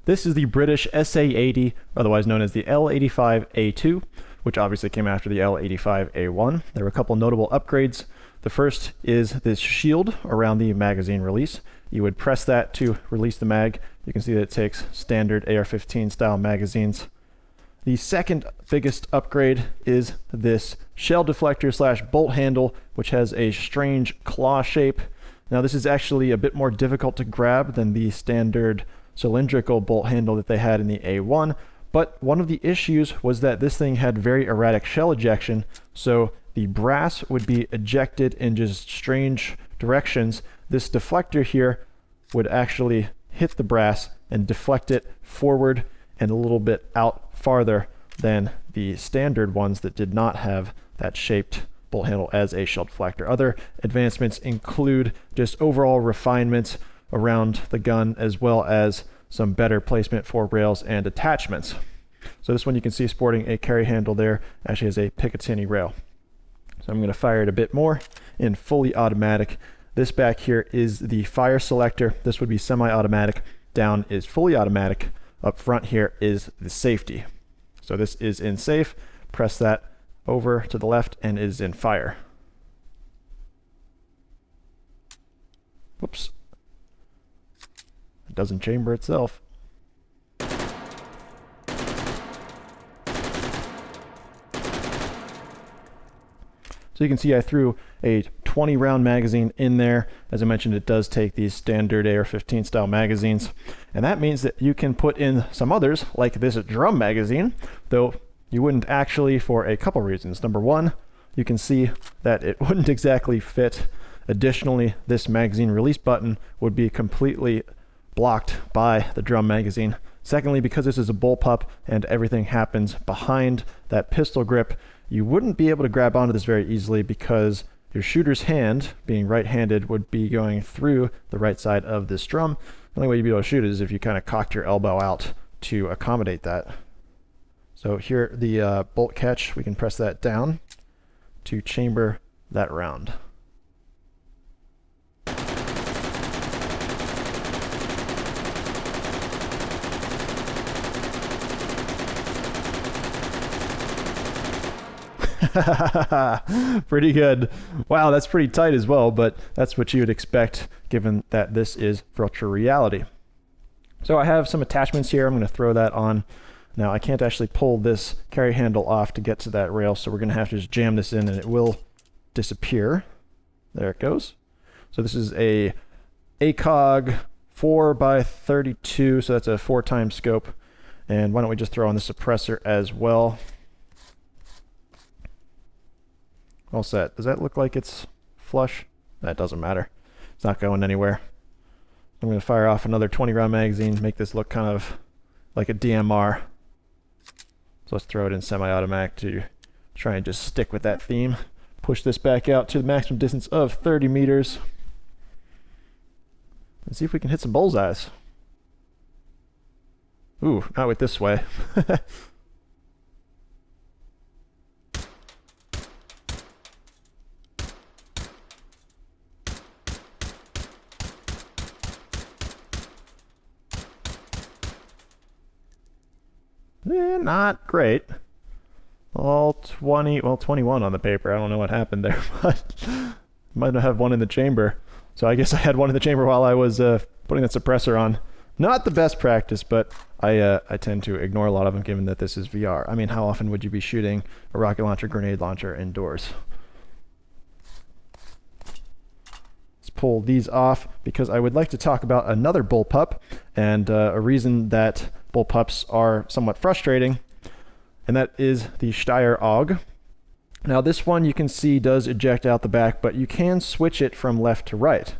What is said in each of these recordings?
This is the British SA-80, otherwise known as the L85A2, which obviously came after the L85A1. There were a couple notable upgrades. The first is this shield around the magazine release. You would press that to release the mag. You can see that it takes standard AR-15 style magazines. The second biggest upgrade is this shell deflector slash bolt handle, which has a strange claw shape. Now this is actually a bit more difficult to grab than the standard cylindrical bolt handle that they had in the A1, but one of the issues was that this thing had very erratic shell ejection, so the brass would be ejected in just strange directions. This deflector here would actually hit the brass and deflect it forward and a little bit out farther than the standard ones that did not have that shaped bolt handle as a shell deflector. Other advancements include just overall refinements around the gun, as well as some better placement for rails and attachments. So this one you can see sporting a carry handle there, actually has a Picatinny rail. So I'm going to fire it a bit more in fully automatic. This back here is the fire selector. This would be semi-automatic. Down is fully automatic. Up front here is the safety. So this is in safe. Press that over to the left and it is in fire. Whoops. It doesn't chamber itself. So you can see I threw a 20 round magazine in there. As I mentioned, it does take these standard AR-15 style magazines. And that means that you can put in some others, like this drum magazine, though you wouldn't actually, for a couple reasons. Number one, you can see that it wouldn't exactly fit. Additionally, this magazine release button would be completely blocked by the drum magazine. Secondly, because this is a bullpup and everything happens behind that pistol grip, you wouldn't be able to grab onto this very easily because your shooter's hand, being right-handed, would be going through the right side of this drum. The only way you'd be able to shoot it is if you kind of cocked your elbow out to accommodate that. So here, the bolt catch, we can press that down to chamber that round. Pretty good. Wow, that's pretty tight as well, but that's what you would expect given that this is virtual reality. So I have some attachments here. I'm going to throw that on. Now I can't actually pull this carry handle off to get to that rail, so we're going to have to just jam this in and it will disappear. There it goes. So this is a ACOG 4x32, so that's a 4x scope. And why don't we just throw on the suppressor as well. All set. Does that look like it's flush? That doesn't matter. It's not going anywhere. I'm going to fire off another 20 round magazine, make this look kind of like a DMR. So let's throw it in semi-automatic to try and just stick with that theme. Push this back out to the maximum distance of 30 meters. And see if we can hit some bullseyes. Ooh, not with this way. Not great. All 20, well, 21 on the paper. I don't know what happened there, but might have one in the chamber. So I guess I had one in the chamber while I was putting that suppressor on. Not the best practice, but I tend to ignore a lot of them given that this is VR. I mean, how often would you be shooting a rocket launcher, grenade launcher indoors? Let's pull these off because I would like to talk about another bullpup and a reason that bullpups are somewhat frustrating, and that is the Steyr AUG. Now this one you can see does eject out the back, but you can switch it from left to right.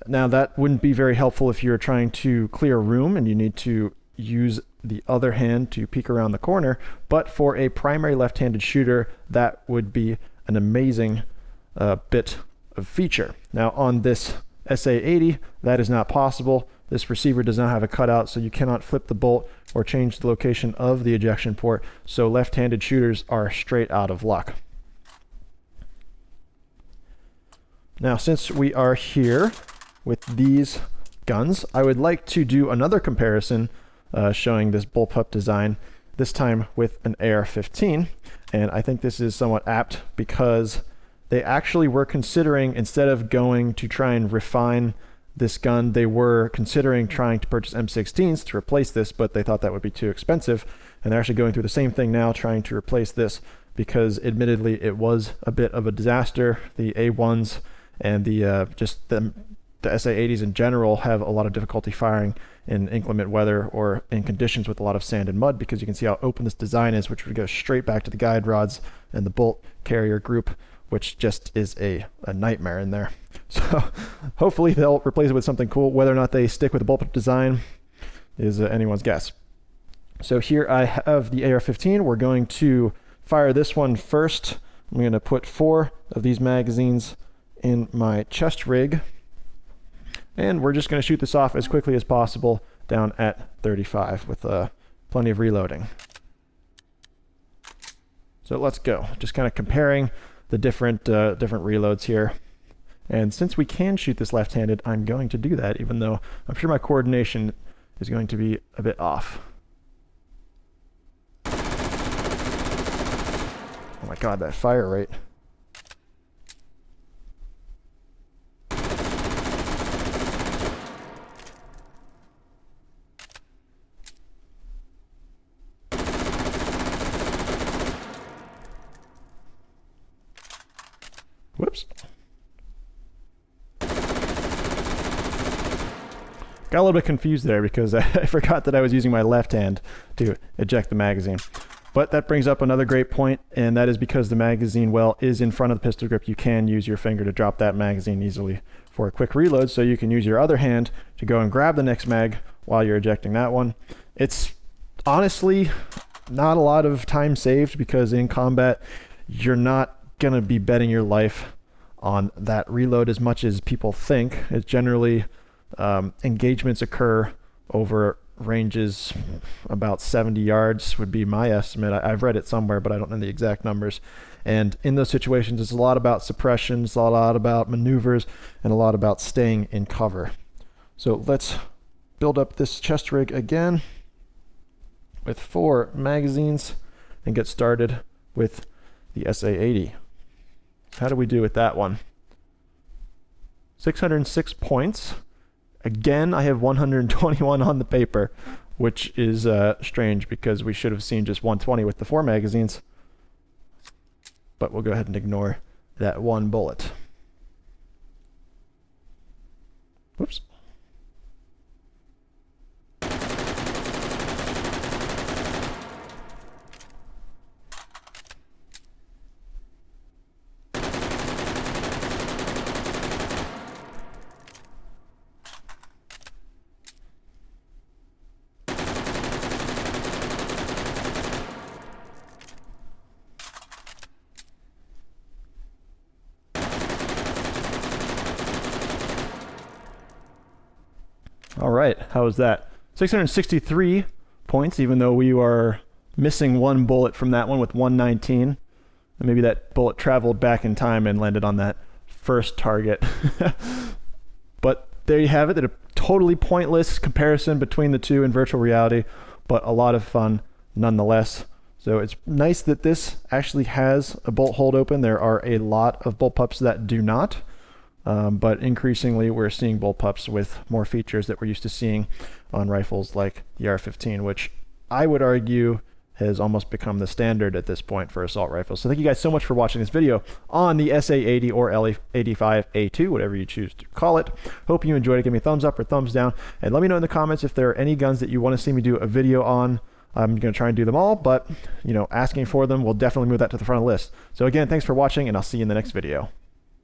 Now that wouldn't be very helpful if you're trying to clear a room and you need to use the other hand to peek around the corner, but for a primary left-handed shooter that would be an amazing bit of feature. Now on this SA-80 that is not possible. This receiver does not have a cutout, so you cannot flip the bolt or change the location of the ejection port, so left-handed shooters are straight out of luck. Now, since we are here with these guns. I would like to do another comparison showing this bullpup design, this time with an AR-15, and I think this is somewhat apt because they actually were considering, instead of going to try and refine this gun, they were considering trying to purchase M16s to replace this, but they thought that would be too expensive, and they're actually going through the same thing now, trying to replace this, because admittedly it was a bit of a disaster. The A1s and the SA-80s in general have a lot of difficulty firing in inclement weather or in conditions with a lot of sand and mud, because you can see how open this design is, which would go straight back to the guide rods and the bolt carrier group, which just is a nightmare in there. So hopefully they'll replace it with something cool. Whether or not they stick with the bullpup design is anyone's guess. So here I have the AR-15. We're going to fire this one first. I'm going to put 4 of these magazines in my chest rig, and we're just going to shoot this off as quickly as possible down at 35 with plenty of reloading. So let's go. Just kind of comparing the different reloads here. And since we can shoot this left-handed, I'm going to do that, even though I'm sure my coordination is going to be a bit off. Oh my god, that fire rate. Whoops. Got a little bit confused there because I forgot that I was using my left hand to eject the magazine. But that brings up another great point, and that is because the magazine well is in front of the pistol grip, you can use your finger to drop that magazine easily for a quick reload, so you can use your other hand to go and grab the next mag while you're ejecting that one. It's honestly not a lot of time saved, because in combat you're not going to be betting your life on that reload as much as people think. It's generally engagements occur over ranges about 70 yards would be my estimate. I've read it somewhere, but I don't know the exact numbers. And in those situations, it's a lot about suppression, it's a lot about maneuvers, and a lot about staying in cover. So let's build up this chest rig again with 4 magazines and get started with the SA-80. How do we do with that one? 606 points. Again, I have 121 on the paper, which is strange because we should have seen just 120 with the 4 magazines. But we'll go ahead and ignore that one bullet. Whoops. All right, how was that? 663 points, even though we are missing 1 bullet from that one with 119. And maybe that bullet traveled back in time and landed on that first target. But there you have it, a totally pointless comparison between the two in virtual reality, but a lot of fun nonetheless. So it's nice that this actually has a bolt hold open. There are a lot of bullpups that do not. But increasingly we're seeing bullpups with more features that we're used to seeing on rifles like the AR-15, which I would argue has almost become the standard at this point for assault rifles. So thank you guys so much for watching this video on the SA-80 or L85A2, whatever you choose to call it. Hope you enjoyed it. Give me a thumbs up or thumbs down, and let me know in the comments if there are any guns that you want to see me do a video on. I'm going to try and do them all, but asking for them will definitely move that to the front of the list. So again, thanks for watching, and I'll see you in the next video.